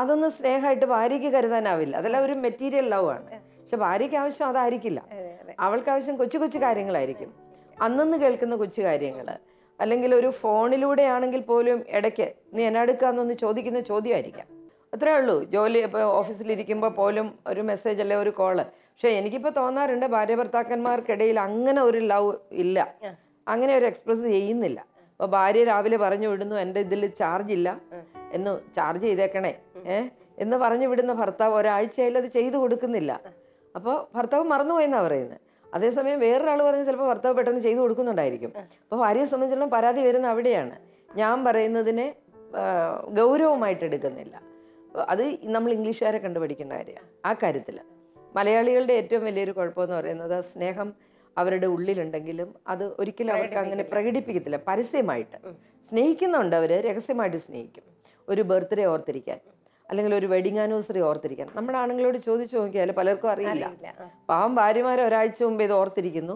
അതൊന്നും സ്നേഹമായിട്ട് ഭാര്യയ്ക്ക് കരുതാനാവില്ല. അതെല്ലാം ഒരു മെറ്റീരിയൽ ലവ് ആണ്. പക്ഷെ ഭാര്യയ്ക്ക് ആവശ്യം അതായിരിക്കില്ല. അവൾക്ക് ആവശ്യം കൊച്ചു കൊച്ചു കാര്യങ്ങളായിരിക്കും, അന്നന്ന് കേൾക്കുന്ന കൊച്ചു കാര്യങ്ങൾ. അല്ലെങ്കിൽ ഒരു ഫോണിലൂടെ ആണെങ്കിൽ പോലും ഇടയ്ക്ക് നീ എന്നാടുക്കാന്നൊന്ന് ചോദിക്കുന്ന ചോദ്യമായിരിക്കാം. അത്രേ ഉള്ളൂ. ജോലി ഇപ്പോൾ ഓഫീസിലിരിക്കുമ്പോൾ പോലും ഒരു മെസ്സേജ് അല്ലെ ഒരു കോള്. പക്ഷെ എനിക്കിപ്പോൾ തോന്നാറുണ്ട് ഭാര്യ ഭർത്താക്കന്മാർക്കിടയിൽ അങ്ങനെ ഒരു ലവ് ഇല്ല, അങ്ങനെ ഒരു എക്സ്പ്രസ് ചെയ്യുന്നില്ല. അപ്പോൾ ഭാര്യ രാവിലെ പറഞ്ഞു വിടുന്നു, എൻ്റെ ഇതിൽ ചാർജ് ഇല്ല എന്ന്, ചാർജ് ചെയ്തേക്കണേ എന്ന് പറഞ്ഞു വിടുന്ന ഭർത്താവ് ഒരാഴ്ചയിൽ അത് ചെയ്തു കൊടുക്കുന്നില്ല. അപ്പോൾ ഭർത്താവ് മറന്നുപോയെന്നാണ് പറയുന്നത്. അതേസമയം വേറൊരാൾ പറഞ്ഞ് ചിലപ്പോൾ ഭർത്താവ് പെട്ടെന്ന് ചെയ്തു കൊടുക്കുന്നുണ്ടായിരിക്കും. അപ്പോൾ ഭാര്യയെ സംബന്ധിച്ചിടത്തോളം പരാതി വരുന്ന അവിടെയാണ്. ഞാൻ പറയുന്നതിനെ ഗൗരവമായിട്ട് എടുക്കുന്നില്ല. അത് നമ്മൾ ഇംഗ്ലീഷുകാരെ കണ്ടുപിടിക്കേണ്ട കാര്യമാണ് ആ കാര്യത്തിൽ. മലയാളികളുടെ ഏറ്റവും വലിയൊരു കുഴപ്പമെന്ന് പറയുന്നത് സ്നേഹം അവരുടെ ഉള്ളിലുണ്ടെങ്കിലും അത് ഒരിക്കലും അവർക്ക് അങ്ങനെ പ്രകടിപ്പിക്കത്തില്ല. പരസ്യമായിട്ട് സ്നേഹിക്കുന്നുണ്ട്, അവർ രഹസ്യമായിട്ട് സ്നേഹിക്കും. ഒരു ബർത്ത്ഡേ ഓർത്തിരിക്കാൻ, അല്ലെങ്കിൽ ഒരു വെഡിങ് ആനിവേഴ്സറി ഓർത്തിരിക്കാൻ നമ്മുടെ ആണുങ്ങളോട് ചോദിച്ചു നോക്കിയാൽ പലർക്കും അറിയില്ല. പാവം ഭാര്യമാരെ ഒരാഴ്ച മുമ്പ് ഇത് ഓർത്തിരിക്കുന്നു,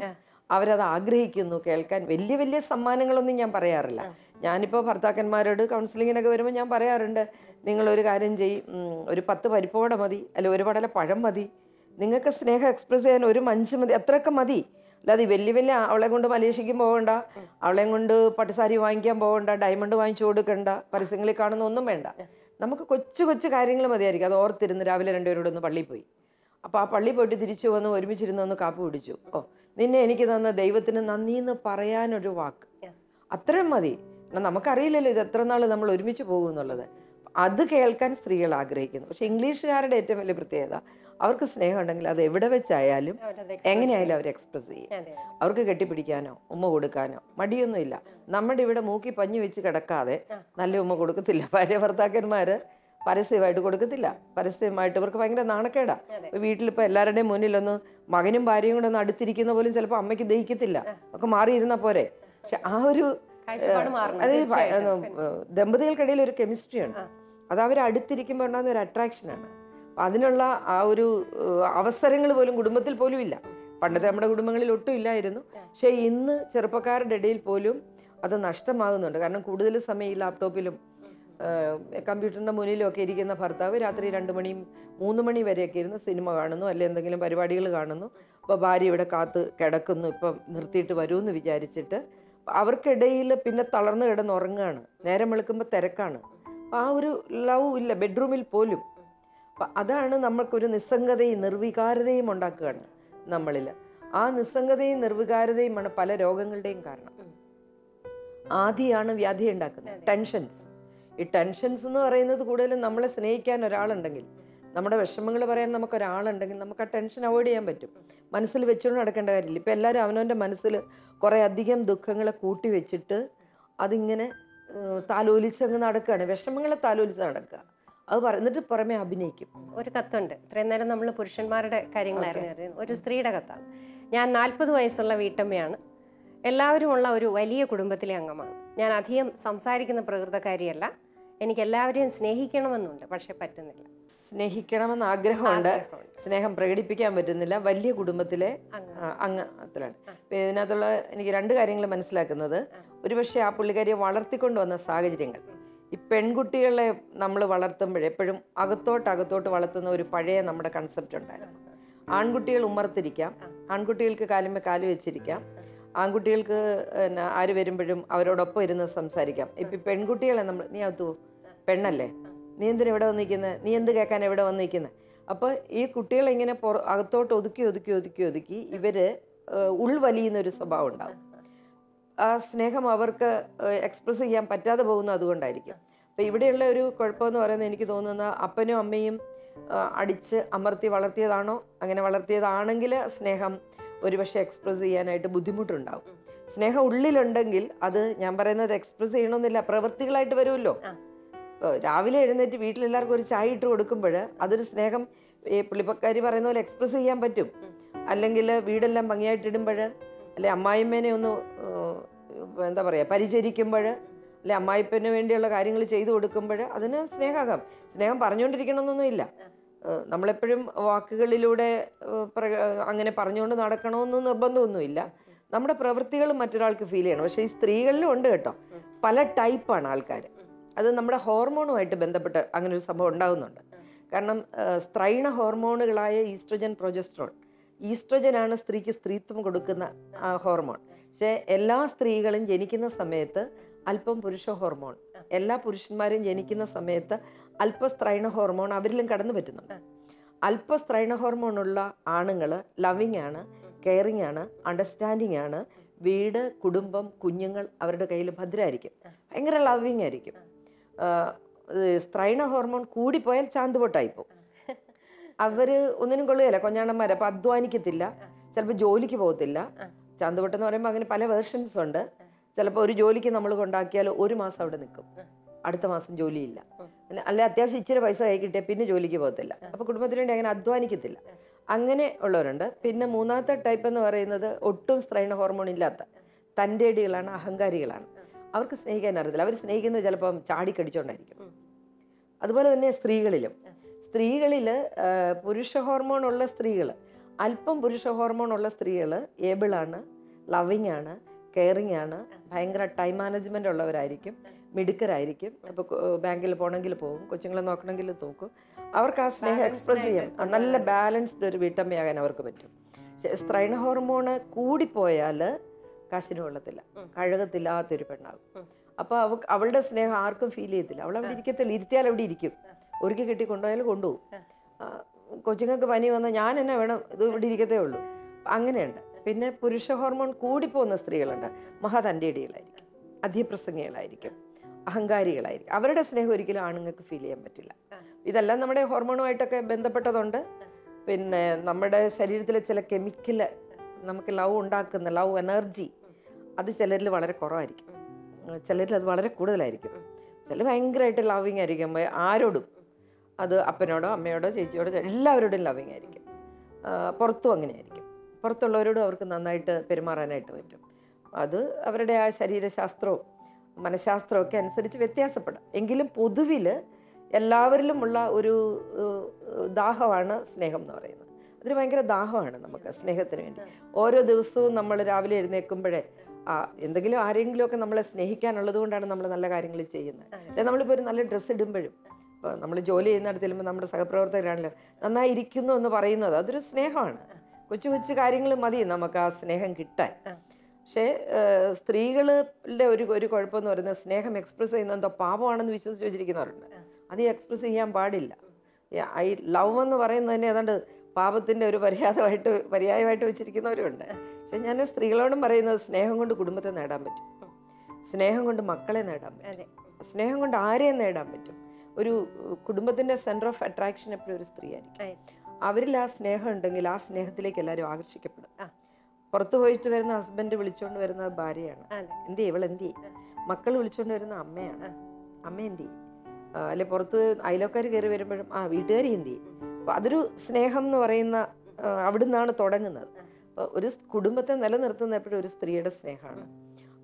അവരത് ആഗ്രഹിക്കുന്നു കേൾക്കാൻ. വലിയ വലിയ സമ്മാനങ്ങളൊന്നും ഞാൻ പറയാറില്ല. ഞാനിപ്പോൾ ഭർത്താക്കന്മാരോട് കൗൺസിലിങ്ങിനൊക്കെ വരുമ്പോൾ ഞാൻ പറയാറുണ്ട്, നിങ്ങളൊരു കാര്യം ചെയ്യും, ഒരു 10 പരിപ്പോടെ മതി, അല്ലെങ്കിൽ ഒരു പടല പഴം മതി, നിങ്ങൾക്ക് സ്നേഹം എക്സ്പ്രസ് ചെയ്യാൻ ഒരു മഞ്ച് മതി, അത്രയൊക്കെ മതി. അല്ലാതെ വലിയ വലിയ അവളെ കൊണ്ട് മലേഷ്യയ്ക്കും പോകണ്ട, അവളെ കൊണ്ട് പട്ടുസാരി വാങ്ങിക്കാൻ പോകണ്ട, ഡയമണ്ട് വാങ്ങിച്ചു കൊടുക്കണ്ട, പരസ്യങ്ങളിൽ കാണുന്ന ഒന്നും വേണ്ട. നമുക്ക് കൊച്ചു കൊച്ചു കാര്യങ്ങൾ മതിയായിരിക്കും. അത് ഓർത്തിരുന്ന് രാവിലെ 2 പേരോട് ഒന്ന് പള്ളിയിൽ പോയി, അപ്പോൾ ആ പള്ളിയിൽ പോയിട്ട് തിരിച്ചു വന്ന് ഒരുമിച്ചിരുന്ന് ഒന്ന് കാപ്പി പിടിച്ചു, നിന്നെ എനിക്ക് തന്ന ദൈവത്തിന് നന്ദി എന്ന് പറയാനൊരു വാക്ക്, അത്രയും മതി. നമുക്കറിയില്ലല്ലോ ഇത് എത്ര നാൾ നമ്മൾ ഒരുമിച്ച് പോകും എന്നുള്ളത്. അത് കേൾക്കാൻ സ്ത്രീകൾ ആഗ്രഹിക്കുന്നു. പക്ഷെ ഇംഗ്ലീഷുകാരുടെ ഏറ്റവും വലിയ പ്രത്യേകത, അവർക്ക് സ്നേഹം ഉണ്ടെങ്കിൽ അത് എവിടെ വെച്ചായാലും എങ്ങനെയായാലും അവർ എക്സ്പ്രസ് ചെയ്യും. അവർക്ക് കെട്ടിപ്പിടിക്കാനോ ഉമ്മ കൊടുക്കാനോ മടിയൊന്നുമില്ല. നമ്മുടെ ഇവിടെ മൂക്കി പഞ്ഞു വെച്ച് കിടക്കാതെ നല്ല ഉമ്മ കൊടുക്കത്തില്ല ഭാര്യ ഭർത്താക്കന്മാർ, പരസ്യമായിട്ട് കൊടുക്കത്തില്ല. പരസ്യമായിട്ട് ഇവർക്ക് ഭയങ്കര നാണക്കേടാ. വീട്ടിലിപ്പോൾ എല്ലാവരുടെയും മുന്നിലൊന്ന് മകനും ഭാര്യയും കൂടെ ഒന്ന് അടുത്തിരിക്കുന്ന പോലും ചിലപ്പോൾ അമ്മയ്ക്ക് ദഹിക്കത്തില്ല, ഒക്കെ മാറിയിരുന്നാൽ പോരെ. പക്ഷെ ആ ഒരു അത് ദമ്പതികൾക്കിടയിൽ ഒരു കെമിസ്ട്രിയാണ്. അത് അവർ അടുത്തിരിക്കുമ്പോൾ ഉണ്ടാകുന്ന ഒരു അട്രാക്ഷനാണ്. അതിനുള്ള ആ ഒരു അവസരങ്ങൾ പോലും കുടുംബത്തിൽ പോലും ഇല്ല. പണ്ടത്തെ നമ്മുടെ കുടുംബങ്ങളിൽ ഒട്ടും ഇല്ലായിരുന്നു. പക്ഷേ ഇന്ന് ചെറുപ്പക്കാരുടെ ഇടയിൽ പോലും അത് നഷ്ടമാകുന്നുണ്ട്. കാരണം കൂടുതൽ സമയം ഈ ലാപ്ടോപ്പിലും കമ്പ്യൂട്ടറിൻ്റെ മുന്നിലും ഒക്കെ ഇരിക്കുന്ന ഭർത്താവ് രാത്രി 2 മണിയും 3 മണി വരെയൊക്കെ ഇരുന്ന് സിനിമ കാണുന്നു, അല്ലെങ്കിൽ എന്തെങ്കിലും പരിപാടികൾ കാണുന്നു. അപ്പോൾ ഭാര്യ ഇവിടെ കാത്ത് കിടക്കുന്നു, ഇപ്പം നിർത്തിയിട്ട് വരുമെന്ന് വിചാരിച്ചിട്ട് അവർക്കിടയിൽ പിന്നെ തളർന്നു കിടന്ന് ഉറങ്ങുകയാണ്. നേരം വെളുക്കുമ്പോൾ തിരക്കാണ്. ആ ഒരു ലവ് ഇല്ല ബെഡ്റൂമിൽ പോലും. അപ്പം അതാണ് നമ്മൾക്കൊരു നിസ്സംഗതയും നിർവികാരതയും ഉണ്ടാക്കുകയാണ് നമ്മളിൽ. ആ നിസ്സംഗതയും നിർവികാരതയുമാണ് പല രോഗങ്ങളുടെയും കാരണം. ആദ്യമാണ് വ്യാധി ഉണ്ടാക്കുന്നത് ടെൻഷൻസ്. ഈ ടെൻഷൻസ് എന്ന് പറയുന്നത് കൂടുതലും നമ്മളെ സ്നേഹിക്കാൻ ഒരാളുണ്ടെങ്കിൽ, നമ്മുടെ വിഷമങ്ങൾ പറയാൻ നമുക്കൊരാളുണ്ടെങ്കിൽ നമുക്ക് ആ ടെൻഷൻ അവോയ്ഡ് ചെയ്യാൻ പറ്റും. മനസ്സിൽ വെച്ചുകൊണ്ട് നടക്കേണ്ട കാര്യമില്ല. ഇപ്പം എല്ലാവരും അവനവൻ്റെ മനസ്സിൽ കുറേ അധികം ദുഃഖങ്ങളെ കൂട്ടി വെച്ചിട്ട് അതിങ്ങനെ താലോലിച്ചങ്ങ് നടക്കുകയാണ്. വിഷമങ്ങളെ താലോലിച്ച് നടക്കുക. അത് എന്നിട്ട് പുറമെ അഭിനയിക്കും. ഒരു കത്തുണ്ട്, ഇത്രയും നേരം നമ്മൾ പുരുഷന്മാരുടെ കാര്യങ്ങളായിരുന്നു അറിയുന്നത്. ഒരു സ്ത്രീയുടെ കത്താണ്. ഞാൻ 40 വയസ്സുള്ള വീട്ടമ്മയാണ്. എല്ലാവരുമുള്ള ഒരു വലിയ കുടുംബത്തിലെ അംഗമാണ്. ഞാൻ അധികം സംസാരിക്കുന്ന പ്രകൃതക്കാരിയല്ല. എനിക്ക് എല്ലാവരെയും സ്നേഹിക്കണമെന്നുണ്ട്, പക്ഷെ പറ്റുന്നില്ല. സ്നേഹിക്കണമെന്ന് ആഗ്രഹമുണ്ട്, സ്നേഹം പ്രകടിപ്പിക്കാൻ പറ്റുന്നില്ല. വലിയ കുടുംബത്തിലെ അംഗത്തിലാണ്. ഇപ്പം ഇതിനകത്തുള്ള എനിക്ക് 2 കാര്യങ്ങൾ മനസ്സിലാക്കുന്നത്, ഒരുപക്ഷെ ആ പുള്ളിക്കാരിയെ വളർത്തിക്കൊണ്ട് വന്ന സാഹചര്യങ്ങൾ. ഈ പെൺകുട്ടികളെ നമ്മൾ വളർത്തുമ്പോഴേ എപ്പോഴും അകത്തോട്ട് വളർത്തുന്ന ഒരു പഴയ നമ്മുടെ കൺസെപ്റ്റ് ഉണ്ടായിരുന്നു. ആൺകുട്ടികൾ ഉമ്മർത്തിരിക്കാം, ആൺകുട്ടികൾക്ക് കാലുമേ കാല് വെച്ചിരിക്കാം, ആൺകുട്ടികൾക്ക് പിന്നെ ആര് വരുമ്പോഴും അവരോടൊപ്പം ഇരുന്ന് സംസാരിക്കാം. ഇപ്പം പെൺകുട്ടികളെ നമ്മൾ നീ അകത്തു പെണ്ണല്ലേ, നീ എന്തിനാ ഇവിടെ വന്നിരിക്കുന്നത്, നീ എന്ത് കേൾക്കാൻ എവിടെ വന്നിരിക്കുന്നത്. അപ്പോൾ ഈ കുട്ടികളെ ഇങ്ങനെ അകത്തോട്ട് ഒതുക്കി ഇവർ ഉൾവലിയുന്നൊരു സ്വഭാവം ഉണ്ടാകും. ആ സ്നേഹം അവർക്ക് എക്സ്പ്രസ് ചെയ്യാൻ പറ്റാതെ പോകുന്നത് അതുകൊണ്ടായിരിക്കും. അപ്പം ഇവിടെയുള്ള ഒരു കുഴപ്പമെന്ന് പറയുന്നത് എനിക്ക് തോന്നുന്ന അപ്പനും അമ്മയും അടിച്ച് അമർത്തി വളർത്തിയതാണോ, അങ്ങനെ വളർത്തിയതാണെങ്കിൽ സ്നേഹം ഒരുപക്ഷെ എക്സ്പ്രസ് ചെയ്യാനായിട്ട് ബുദ്ധിമുട്ടുണ്ടാവും. സ്നേഹം ഉള്ളിലുണ്ടെങ്കിൽ അത് ഞാൻ പറയുന്നത് എക്സ്പ്രസ് ചെയ്യണമെന്നില്ല, പ്രവൃത്തികളായിട്ട് വരുമല്ലോ. രാവിലെ എഴുന്നേറ്റ് വീട്ടിലെല്ലാവർക്കും ഒരു ചായ ഇട്ട് കൊടുക്കുമ്പോൾ അതൊരു സ്നേഹം ഈ പുള്ളിപ്പക്കാരി പറയുന്ന പോലെ എക്സ്പ്രസ് ചെയ്യാൻ പറ്റും. അല്ലെങ്കിൽ വീടെല്ലാം ഭംഗിയായിട്ടിടുമ്പോൾ, അല്ലെ അമ്മായിമ്മേനെ ഒന്ന് എന്താ പറയുക പരിചരിക്കുമ്പോൾ, അല്ലെ അമ്മായിപ്പന് വേണ്ടിയുള്ള കാര്യങ്ങൾ ചെയ്തു കൊടുക്കുമ്പോൾ അതിന് സ്നേഹമാകാം. സ്നേഹം പറഞ്ഞുകൊണ്ടിരിക്കണമെന്നൊന്നുമില്ല. നമ്മളെപ്പോഴും വാക്കുകളിലൂടെ അങ്ങനെ പറഞ്ഞുകൊണ്ട് നടക്കണമെന്ന് നിർബന്ധമൊന്നുമില്ല. നമ്മുടെ പ്രവൃത്തികൾ മറ്റൊരാൾക്ക് ഫീൽ ചെയ്യണം. പക്ഷേ ഈ സ്ത്രീകളിലും ഉണ്ട് കേട്ടോ, പല ടൈപ്പാണ് ആൾക്കാർ. അത് നമ്മുടെ ഹോർമോണുമായിട്ട് ബന്ധപ്പെട്ട് അങ്ങനെ ഒരു സംഭവം ഉണ്ടാകുന്നുണ്ട്. കാരണം സ്ത്രൈണ ഹോർമോണുകളായ ഈസ്ട്രജൻ, പ്രൊജസ്ട്രോൺ. ഈസ്ട്രജനാണ് സ്ത്രീക്ക് സ്ത്രീത്വം കൊടുക്കുന്ന ഹോർമോൺ. പക്ഷേ എല്ലാ സ്ത്രീകളും ജനിക്കുന്ന സമയത്ത് അല്പം പുരുഷ ഹോർമോൺ, എല്ലാ പുരുഷന്മാരും ജനിക്കുന്ന സമയത്ത് അല്പസ്ത്രൈണ ഹോർമോൺ അവരിലും കടന്നു പറ്റുന്നുണ്ട്. അല്പസ്ത്രൈണ ഹോർമോണുള്ള ആണുങ്ങൾ ലവിങ് ആണ്, കെയറിങ് ആണ്, അണ്ടർസ്റ്റാൻഡിങ് ആണ്. വീട്, കുടുംബം, കുഞ്ഞുങ്ങൾ അവരുടെ കയ്യിൽ ഭദ്രമായിരിക്കും, ഭയങ്കര ലവിങ് ആയിരിക്കും. സ്ത്രൈണ ഹോർമോൺ കൂടിപ്പോയാൽ ചാന്തുപൊട്ടായിപ്പോവും. അവർ ഒന്നിനും കൊള്ളുകയില്ല, കൊഞ്ഞാണന്മാർ. അപ്പം അധ്വാനിക്കത്തില്ല, ചിലപ്പോൾ ജോലിക്ക് പോകത്തില്ല. ചാന്തുപൊട്ടെന്ന് പറയുമ്പോൾ അങ്ങനെ പല വേർഷൻസ് ഉണ്ട്. ചിലപ്പോൾ ഒരു ജോലിക്ക് നമ്മൾ കൊണ്ടാക്കിയാൽ 1 മാസം അവിടെ നിൽക്കും, അടുത്ത മാസം ജോലിയില്ല. അല്ലെ അത്യാവശ്യം ഇച്ചിരി പൈസ കൈ കിട്ടിയാൽ പിന്നെ ജോലിക്ക് പോകത്തില്ല. അപ്പോൾ കുടുംബത്തിന് വേണ്ടി അങ്ങനെ അധ്വാനിക്കത്തില്ല. അങ്ങനെ ഉള്ളവരുണ്ട്. പിന്നെ 3ാമത്തെ ടൈപ്പ് എന്ന് പറയുന്നത് ഒട്ടും സ്ത്രൈണ ഹോർമോൺ ഇല്ലാത്ത തൻ്റെടികളാണ്, അഹങ്കാരികളാണ്. അവർക്ക് സ്നേഹിക്കാൻ അറിയത്തില്ല. അവർ സ്നേഹിക്കുന്നത് ചിലപ്പം ചാടിക്കടിച്ചോണ്ടായിരിക്കും. അതുപോലെ തന്നെ സ്ത്രീകളിൽ പുരുഷ ഹോർമോൺ ഉള്ള സ്ത്രീകൾ, അല്പം പുരുഷ ഹോർമോൺ ഉള്ള സ്ത്രീകൾ ഏബിളാണ്, ലവിങ് ആണ്, കെയറിങ് ആണ്, ഭയങ്കര ടൈം മാനേജ്മെൻ്റ് ഉള്ളവരായിരിക്കും, മിടുക്കരായിരിക്കും. അപ്പോൾ ബാങ്കിൽ പോകണമെങ്കിൽ പോകും, കൊച്ചുങ്ങളെ നോക്കണമെങ്കിൽ നോക്കും. അവർക്ക് ആ സ്നേഹം എക്സ്പ്രസ് ചെയ്യാം. നല്ല ബാലൻസ്ഡ് ഒരു വീട്ടമ്മയാകാൻ അവർക്ക് പറ്റും. പക്ഷേ സ്ത്രൈണ ഹോർമോണ് കൂടിപ്പോയാൽ കാശിന് കൊള്ളത്തില്ല, കഴുകത്തില്ലാത്തൊരു പെണ്ണാകും. അപ്പോൾ അവളുടെ സ്നേഹം ആർക്കും ഫീൽ ചെയ്യത്തില്ല. അവൾ അവിടെ ഇരിക്കത്തില്ല, ഇരുത്തിയാൽ അവിടെ ഇരിക്കും. ഒരുക്കി കെട്ടി കൊണ്ടുപോയാൽ കൊണ്ടുപോകും. കൊച്ചുങ്ങൾക്ക് പനി വന്നാൽ ഞാൻ എന്നെ വേണം, ഇത് ഇവിടെ ഇരിക്കത്തേ ഉള്ളൂ. അങ്ങനെയുണ്ട്. പിന്നെ പുരുഷ ഹോർമോൺ കൂടിപ്പോകുന്ന സ്ത്രീകളുണ്ട്, മഹാതൻ്റെടികളായിരിക്കും, അധിപ്രസംഗികളായിരിക്കും, അഹങ്കാരികളായിരിക്കും. അവരുടെ സ്നേഹം ഒരിക്കലും ആണുങ്ങൾക്ക് ഫീൽ ചെയ്യാൻ പറ്റില്ല. ഇതെല്ലാം നമ്മുടെ ഹോർമോണുമായിട്ടൊക്കെ ബന്ധപ്പെട്ടതുണ്ട്. പിന്നെ നമ്മുടെ ശരീരത്തിലെ ചില കെമിക്കൽ നമുക്ക് ലവ് ഉണ്ടാക്കുന്ന ലവ് എനർജി അത് ചിലരിൽ വളരെ കുറവായിരിക്കും, ചിലരിൽ അത് വളരെ കൂടുതലായിരിക്കും. ചിലർ ഭയങ്കരമായിട്ട് ലവിങ് ആയിരിക്കും ആരോടും. അത് അപ്പനോടോ അമ്മയോടോ ചേച്ചിയോടോ എല്ലാവരോടും ലവിങ് ആയിരിക്കും. പുറത്തും അങ്ങനെയായിരിക്കും. പുറത്തുള്ളവരോടും അവർക്ക് നന്നായിട്ട് പെരുമാറാനായിട്ട് പറ്റും. അത് അവരുടെ ആ ശരീരശാസ്ത്രവും മനഃശാസ്ത്രവും ഒക്കെ അനുസരിച്ച് വ്യത്യാസപ്പെടാം. എങ്കിലും പൊതുവിൽ എല്ലാവരിലുമുള്ള ഒരു ദാഹമാണ് സ്നേഹം എന്ന് പറയുന്നത്. അതൊരു ഭയങ്കര ദാഹമാണ് നമുക്ക് സ്നേഹത്തിന് വേണ്ടി. ഓരോ ദിവസവും നമ്മൾ രാവിലെ എഴുന്നേൽക്കുമ്പോഴേ എന്തെങ്കിലും ആരെങ്കിലുമൊക്കെ നമ്മളെ സ്നേഹിക്കാനുള്ളത് കൊണ്ടാണ് നമ്മൾ നല്ല കാര്യങ്ങൾ ചെയ്യുന്നത്. അല്ലെ നമ്മളിപ്പോൾ ഒരു നല്ല ഡ്രസ്സ് ഇടുമ്പോഴും, ഇപ്പോൾ നമ്മൾ ജോലി ചെയ്യുന്നിടത്ത് ചെല്ലുമ്പോൾ നമ്മുടെ സഹപ്രവർത്തകരാണല്ലോ നന്നായിരിക്കുന്നു എന്ന് പറയുന്നത്, അതൊരു സ്നേഹമാണ്. കൊച്ചു കൊച്ചു കാര്യങ്ങൾ മതി നമുക്ക് ആ സ്നേഹം കിട്ടാൻ. പക്ഷേ സ്ത്രീകളുടെ ഒരു കുഴപ്പമെന്ന് പറയുന്നത് സ്നേഹം എക്സ്പ്രസ് ചെയ്യുന്നത് എന്തോ പാപമാണെന്ന് വിശ്വസിച്ച് വെച്ചിരിക്കുന്നവരുണ്ട്. അത് എക്സ്പ്രസ് ചെയ്യാൻ പാടില്ല. ഈ ലവ് എന്ന് പറയുന്നത് തന്നെ ഏതാണ്ട് പാപത്തിൻ്റെ ഒരു പര്യായമായിട്ട് വെച്ചിരിക്കുന്നവരുണ്ട്. പക്ഷെ ഞാൻ സ്ത്രീകളോടും പറയുന്നത് സ്നേഹം കൊണ്ട് കുടുംബത്തെ നേടാൻ പറ്റും, സ്നേഹം കൊണ്ട് മക്കളെ നേടാൻ പറ്റും, സ്നേഹം കൊണ്ട് ആരെയും നേടാൻ പറ്റും. ഒരു കുടുംബത്തിൻ്റെ സെൻറ്റർ ഓഫ് അട്രാക്ഷൻ എപ്പോഴും ഒരു സ്ത്രീ ആയിരിക്കും. അവരിൽ ആ സ്നേഹം ഉണ്ടെങ്കിൽ ആ സ്നേഹത്തിലേക്ക് എല്ലാവരും ആകർഷിക്കപ്പെടും. പുറത്തു പോയിട്ട് വരുന്ന ഹസ്ബൻഡ് വിളിച്ചുകൊണ്ട് വരുന്നത് ഭാര്യയാണ്, എന്ത് ചെയ്യും ഇവളെന്ത് ചെയ്യും. മക്കൾ വിളിച്ചുകൊണ്ട് വരുന്ന അമ്മയാണ്, അമ്മ എന്ത് ചെയ്യും. അല്ലെ പുറത്ത് അയലോക്കാർ കയറി വരുമ്പോഴും വീട്ടുകാർ എന്ത് ചെയ്യും. അപ്പോൾ അതൊരു സ്നേഹം എന്ന് പറയുന്ന അവിടെ നിന്നാണ് തുടങ്ങുന്നത്. അപ്പോൾ ഒരു കുടുംബത്തെ നിലനിർത്തുന്ന എപ്പോഴും ഒരു സ്ത്രീയുടെ സ്നേഹമാണ്.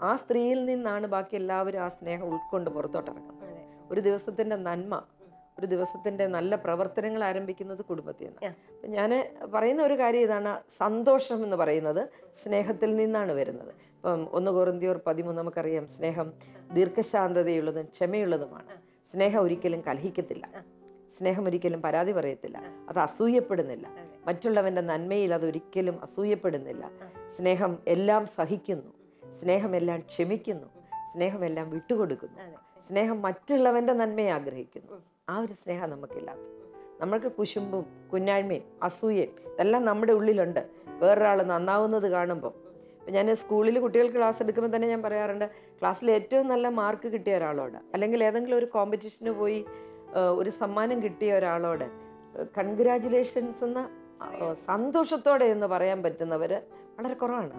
ആ സ്ത്രീയിൽ നിന്നാണ് ബാക്കി എല്ലാവരും ആ സ്നേഹം ഉൾക്കൊണ്ട് പുറത്തോട്ടിറങ്ങുന്നത്. ഒരു ദിവസത്തിൻ്റെ നന്മ, ഒരു ദിവസത്തിൻ്റെ നല്ല പ്രവർത്തനങ്ങൾ ആരംഭിക്കുന്നത് കുടുംബത്തിൽ നിന്ന്. അപ്പം ഞാൻ പറയുന്ന ഒരു കാര്യം ഇതാണ്, സന്തോഷം എന്ന് പറയുന്നത് സ്നേഹത്തിൽ നിന്നാണ് വരുന്നത്. ഇപ്പം 1 കൊറിന്ത്യർ 13 നമുക്കറിയാം, സ്നേഹം ദീർഘശാന്തതയുള്ളതും ക്ഷമയുള്ളതുമാണ്. സ്നേഹം ഒരിക്കലും കലഹിക്കത്തില്ല, സ്നേഹം ഒരിക്കലും പരാതി പറയത്തില്ല, അത് അസൂയപ്പെടുന്നില്ല, മറ്റുള്ളവൻ്റെ നന്മയിൽ അതൊരിക്കലും അസൂയപ്പെടുന്നില്ല. സ്നേഹം എല്ലാം സഹിക്കുന്നു, സ്നേഹമെല്ലാം ക്ഷമിക്കുന്നു, സ്നേഹമെല്ലാം വിട്ടുകൊടുക്കുന്നു, സ്നേഹം മറ്റുള്ളവൻ്റെ നന്മയെ ആഗ്രഹിക്കുന്നു. ആ ഒരു സ്നേഹം നമുക്കില്ലാത്ത, നമ്മൾക്ക് കുശുമ്പും കുഞ്ഞാഴ്മയും അസൂയയും ഇതെല്ലാം നമ്മുടെ ഉള്ളിലുണ്ട്. വേറൊരാൾ നന്നാവുന്നത് കാണുമ്പോൾ, ഇപ്പം ഞാൻ സ്കൂളിൽ കുട്ടികൾക്ക് ക്ലാസ് എടുക്കുമ്പോൾ തന്നെ ഞാൻ പറയാറുണ്ട്, ക്ലാസ്സിൽ ഏറ്റവും നല്ല മാർക്ക് കിട്ടിയ ഒരാളോട്, അല്ലെങ്കിൽ ഏതെങ്കിലും ഒരു കോമ്പറ്റീഷന് പോയി ഒരു സമ്മാനം കിട്ടിയ ഒരാളോട് കൺഗ്രാജുലേഷൻസ് എന്ന സന്തോഷത്തോടെ എന്ന് പറയാൻ പറ്റുന്നവർ വളരെ കുറവാണ്,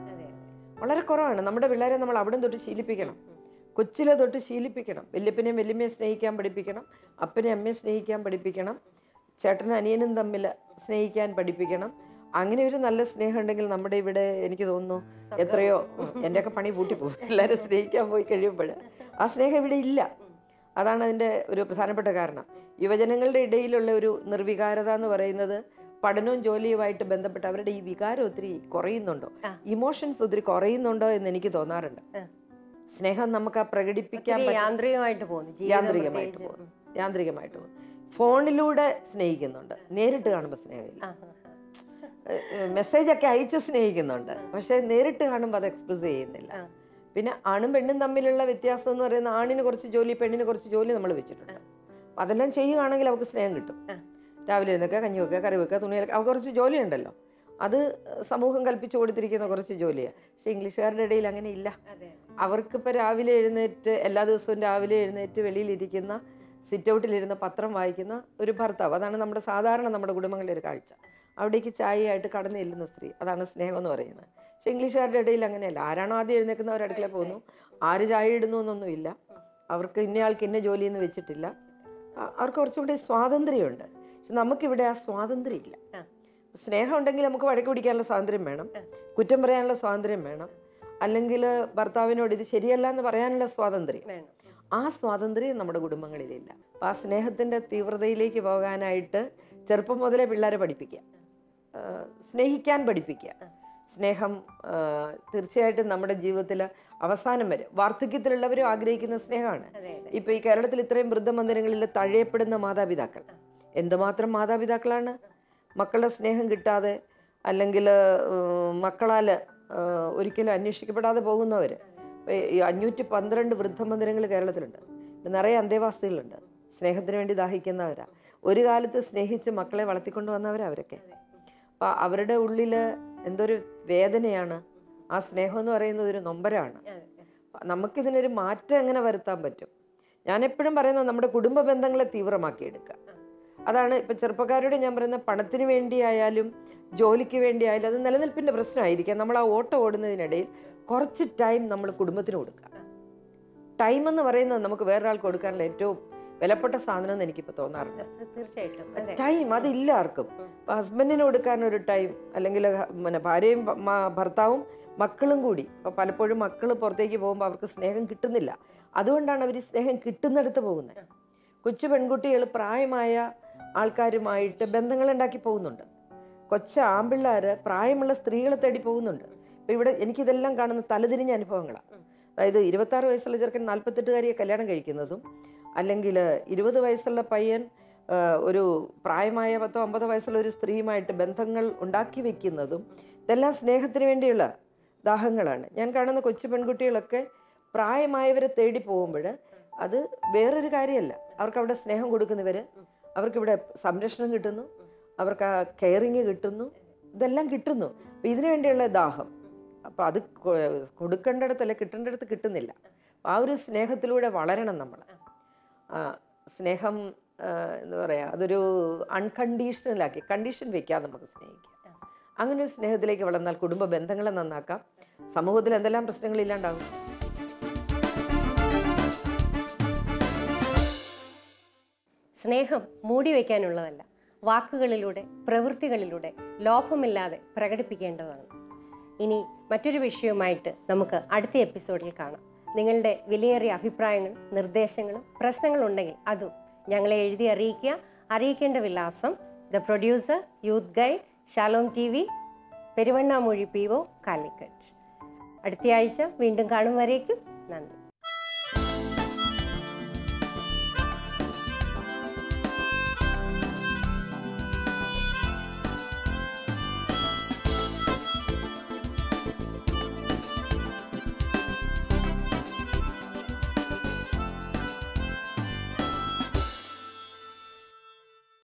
വളരെ കുറവാണ്. നമ്മുടെ പിള്ളേരെ നമ്മൾ അവിടെ തൊട്ട് ശീലിപ്പിക്കണം, കൊച്ചിലെ തൊട്ട് ശീലിപ്പിക്കണം. വല്യപ്പനെയും വല്യമ്മയെ സ്നേഹിക്കാൻ പഠിപ്പിക്കണം, അപ്പനെ അമ്മയെ സ്നേഹിക്കാൻ പഠിപ്പിക്കണം, ചേട്ടനും അനിയനും തമ്മിൽ സ്നേഹിക്കാൻ പഠിപ്പിക്കണം. അങ്ങനെ ഒരു നല്ല സ്നേഹം ഉണ്ടെങ്കിൽ നമ്മുടെ ഇവിടെ എനിക്ക് തോന്നുന്നു എത്രയോ, എൻ്റെയൊക്കെ പണി പൂട്ടിപ്പോകും എല്ലാവരും സ്നേഹിക്കാൻ പോയി കഴിയുമ്പോൾ. ആ സ്നേഹം ഇവിടെ ഇല്ല. അതാണ് അതിൻ്റെ ഒരു പ്രധാനപ്പെട്ട കാരണം. യുവജനങ്ങളുടെ ഇടയിലുള്ള ഒരു നിർവികാരത എന്ന് പറയുന്നത് പഠനവും ജോലിയുമായിട്ട് ബന്ധപ്പെട്ട് അവരുടെ ഈ വികാരം ഒത്തിരി കുറയുന്നുണ്ടോ, ഇമോഷൻസ് ഒത്തിരി കുറയുന്നുണ്ടോ എന്ന് എനിക്ക് തോന്നാറുണ്ട്. സ്നേഹം നമുക്ക് പ്രകടിപ്പിക്കാൻ യാന്ത്രികമായിട്ട് പോകുന്നു. ഫോണിലൂടെ സ്നേഹിക്കുന്നുണ്ട്, നേരിട്ട് കാണുമ്പോൾ സ്നേഹമില്ല. മെസ്സേജൊക്കെ അയച്ച് സ്നേഹിക്കുന്നുണ്ട്, പക്ഷെ നേരിട്ട് കാണുമ്പോൾ അത് എക്സ്പ്രസ് ചെയ്യുന്നില്ല. പിന്നെ ആണും പെണ്ണും തമ്മിലുള്ള വ്യത്യാസം എന്ന് പറയുന്ന, ആണിന് കുറച്ച് ജോലി പെണ്ണിന് കുറച്ച് ജോലി നമ്മൾ വെച്ചിട്ടുണ്ട്. അതെല്ലാം ചെയ്യുകയാണെങ്കിൽ അവർക്ക് സ്നേഹം കിട്ടും. രാവിലെ ഇരുന്നൊക്കെ കഞ്ഞി വെക്കുക, കറി വെക്കുക, തുണി വെക്കുക, അവർക്ക് കുറച്ച് ജോലി ഉണ്ടല്ലോ, അത് സമൂഹം കൽപ്പിച്ചു കൊടുത്തിരിക്കുന്ന കുറച്ച് ജോലിയാണ്. പക്ഷെ ഇംഗ്ലീഷുകാരുടെ ഇടയിൽ അങ്ങനെ ഇല്ല. അവർക്കിപ്പോൾ രാവിലെ എഴുന്നേറ്റ്, എല്ലാ ദിവസവും രാവിലെ എഴുന്നേറ്റ് വെളിയിലിരിക്കുന്ന, സിറ്റ് ഔട്ടിലിരുന്ന പത്രം വായിക്കുന്ന ഒരു ഭർത്താവ്, അതാണ് നമ്മുടെ സാധാരണ നമ്മുടെ കുടുംബങ്ങളുടെ ഒരു കാഴ്ച. അവിടേക്ക് ചായയായിട്ട് കടന്നു ചെല്ലുന്ന സ്ത്രീ, അതാണ് സ്നേഹം എന്ന് പറയുന്നത്. പക്ഷെ ഇംഗ്ലീഷുകാരുടെ ഇടയിൽ അങ്ങനെയല്ല. ആരാണോ ആദ്യം എഴുന്നേക്കുന്നവർ അടുക്കള പോകുന്നു, ആര് ചായ ഇടുന്നു എന്നൊന്നുമില്ല, അവർക്ക് ഇന്നയാൾക്ക് ഇന്ന ജോലിയെന്ന് വെച്ചിട്ടില്ല. അവർക്ക് കുറച്ചുകൂടി സ്വാതന്ത്ര്യമുണ്ട്. പക്ഷെ നമുക്കിവിടെ ആ സ്വാതന്ത്ര്യം ഇല്ല. സ്നേഹം ഉണ്ടെങ്കിൽ നമുക്ക് വഴക്ക് പിടിക്കാനുള്ള സ്വാതന്ത്ര്യം വേണം, കുറ്റം പറയാനുള്ള സ്വാതന്ത്ര്യം വേണം, അല്ലെങ്കിൽ ഭർത്താവിനോട് ഇത് ശരിയല്ല എന്ന് പറയാനുള്ള സ്വാതന്ത്ര്യം. ആ സ്വാതന്ത്ര്യം നമ്മുടെ കുടുംബങ്ങളിലില്ല. അപ്പം ആ സ്നേഹത്തിൻ്റെ തീവ്രതയിലേക്ക് പോകാനായിട്ട് ചെറുപ്പം മുതലേ പിള്ളേരെ പഠിപ്പിക്കുക, സ്നേഹിക്കാൻ പഠിപ്പിക്കുക. സ്നേഹം തീർച്ചയായിട്ടും നമ്മുടെ ജീവിതത്തിൽ അവസാനം വരെ, വാർദ്ധക്യത്തിലുള്ളവരും ആഗ്രഹിക്കുന്ന സ്നേഹമാണ്. ഇപ്പം ഈ കേരളത്തിൽ ഇത്രയും വൃദ്ധമന്ദിരങ്ങളിൽ തഴയപ്പെടുന്ന മാതാപിതാക്കൾ, എന്തുമാത്രം മാതാപിതാക്കളാണ് മക്കളുടെ സ്നേഹം കിട്ടാതെ, അല്ലെങ്കിൽ മക്കളാൽ ഒരിക്കലും അന്വേഷിക്കപ്പെടാതെ പോകുന്നവർ. 512 വൃദ്ധമന്ദിരങ്ങൾ കേരളത്തിലുണ്ട്. നിറയെ അന്തേവാസികളുണ്ട്, സ്നേഹത്തിന് വേണ്ടി ദാഹിക്കുന്നവരാ. ഒരു കാലത്ത് സ്നേഹിച്ച് മക്കളെ വളർത്തിക്കൊണ്ട് വന്നവരാ അവരൊക്കെ. അപ്പം അവരുടെ ഉള്ളിൽ എന്തൊരു വേദനയാണ്. ആ സ്നേഹം എന്ന് പറയുന്നത് ഒരു നൊമ്പരമാണ്. നമുക്കിതിനൊരു മാറ്റം എങ്ങനെ വരുത്താൻ പറ്റും? ഞാനെപ്പോഴും പറയുന്നത് നമ്മുടെ കുടുംബ ബന്ധങ്ങളെ തീവ്രമാക്കിയെടുക്കുക. അതാണ് ഇപ്പം ചെറുപ്പക്കാരോട് ഞാൻ പറയുന്നത്. പണത്തിന് വേണ്ടിയായാലും ജോലിക്ക് വേണ്ടിയായാലും അത് നിലനിൽപ്പിൻ്റെ പ്രശ്നമായിരിക്കാം. നമ്മൾ ആ ഓട്ടം ഓടുന്നതിനിടയിൽ കുറച്ച് ടൈം നമ്മൾ കുടുംബത്തിന് കൊടുക്കുക. ടൈം എന്ന് പറയുന്നത് നമുക്ക് വേറൊരാൾക്ക് കൊടുക്കാനുള്ള ഏറ്റവും വിലപ്പെട്ട സാധനം എന്ന് എനിക്കിപ്പോൾ തോന്നാറുണ്ട്. തീർച്ചയായിട്ടും ടൈം അതില്ല ആർക്കും. ഹസ്ബൻഡിന് കൊടുക്കാനൊരു ടൈം, അല്ലെങ്കിൽ ഭാര്യയും ഭർത്താവും മക്കളും കൂടി. അപ്പോൾ പലപ്പോഴും മക്കൾ പുറത്തേക്ക് പോകുമ്പോൾ അവർക്ക് സ്നേഹം കിട്ടുന്നില്ല. അതുകൊണ്ടാണ് അവർ സ്നേഹം കിട്ടുന്നിടത്ത് പോകുന്നത്. കൊച്ചു പെൺകുട്ടികൾ പ്രായമായ ആൾക്കാരുമായിട്ട് ബന്ധങ്ങളുണ്ടാക്കി പോകുന്നുണ്ട്. കൊച്ചു ആൺപിള്ളേർ പ്രായമുള്ള സ്ത്രീകളെ തേടി പോകുന്നുണ്ട്. അപ്പോൾ ഇവിടെ എനിക്കിതെല്ലാം കാണുന്ന തലതിരിഞ്ഞ അനുഭവങ്ങളാണ്. അതായത് 26 വയസ്സുള്ള ചെറുക്കൻ 48കാരിയെ കല്യാണം കഴിക്കുന്നതും, അല്ലെങ്കിൽ 20 വയസ്സുള്ള പയ്യൻ ഒരു പ്രായമായ 10-50 വയസ്സുള്ള ഒരു സ്ത്രീയുമായിട്ട് ബന്ധങ്ങൾ ഉണ്ടാക്കി വെക്കുന്നതും, ഇതെല്ലാം സ്നേഹത്തിന് വേണ്ടിയുള്ള ദാഹങ്ങളാണ്. ഞാൻ കാണുന്ന കൊച്ചു പെൺകുട്ടികളൊക്കെ പ്രായമായവരെ തേടി പോകുമ്പോൾ അത് വേറൊരു കാര്യമല്ല. അവർക്കവിടെ സ്നേഹം കൊടുക്കുന്നവർ, അവർക്കിവിടെ സംരക്ഷണം കിട്ടുന്നു, അവർക്ക് ആ കെയറിങ് കിട്ടുന്നു, ഇതെല്ലാം കിട്ടുന്നു. അപ്പം ഇതിനു വേണ്ടിയുള്ള ദാഹം, അപ്പം അത് കൊടുക്കേണ്ടിടത്തല്ല, കിട്ടേണ്ടിടത്ത് കിട്ടുന്നില്ല. അപ്പം ആ ഒരു സ്നേഹത്തിലൂടെ വളരണം നമ്മൾ. സ്നേഹം എന്താ പറയുക, അതൊരു അൺകണ്ടീഷണലാക്കി, കണ്ടീഷൻ വെക്കാതെ നമുക്ക് സ്നേഹിക്കാം. അങ്ങനെ ഒരു സ്നേഹത്തിലേക്ക് വളർന്നാൽ കുടുംബ ബന്ധങ്ങളെ നന്നാക്കാം, സമൂഹത്തിൽ എന്തെല്ലാം പ്രശ്നങ്ങളില്ലാണ്ടാകും. സ്നേഹം മൂടി വയ്ക്കാനുള്ളതല്ല, വാക്കുകളിലൂടെ പ്രവൃത്തികളിലൂടെ ലോഭമില്ലാതെ പ്രകടിപ്പിക്കേണ്ടതാണ്. ഇനി മറ്റൊരു വിഷയവുമായിട്ട് നമുക്ക് അടുത്ത എപ്പിസോഡിൽ കാണാം. നിങ്ങളുടെ വിലയേറിയ അഭിപ്രായങ്ങളും നിർദ്ദേശങ്ങളും പ്രശ്നങ്ങളും ഉണ്ടെങ്കിൽ അതും ഞങ്ങളെ എഴുതി അറിയിക്കുക. അറിയിക്കേണ്ട വിലാസം: the producer, youth guide, Shalom TV, Peruvannamuzhi PO, Calicut. അടുത്തയാഴ്ച വീണ്ടും കാണും വരേക്കും നന്ദി.